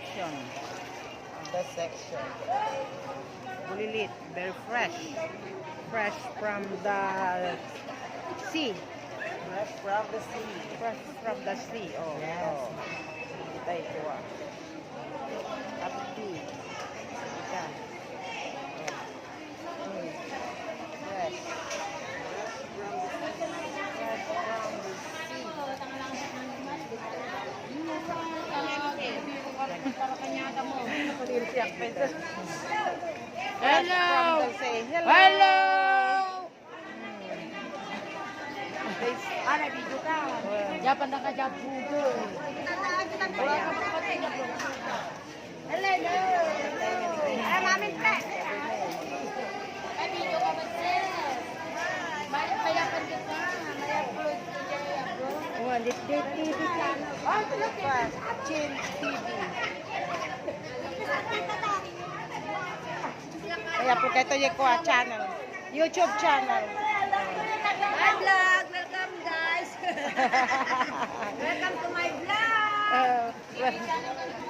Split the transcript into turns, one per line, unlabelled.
section.
The section.
Bulilit. Very fresh. Fresh from the sea.
Fresh from the sea.
Fresh from the sea. Oh,
Yes.
oh. Kita ito ah. Happy. Kita. Fresh. Fresh from the sea.
Hello!
Hello!
Hello!
Ana, video ka.
Japan na ka jabugo.
Hello! Ay, mamin pa.
Ay, video ka ba, sis? Mayapan kita. May-upload ka dyan, i-upload.
Oh, this TV channel. Oh, look at Chin TV. Kaya po kayo yung kuha channel. YouTube channel.
Hi, vlog! Welcome, guys! Welcome to my vlog!
Well,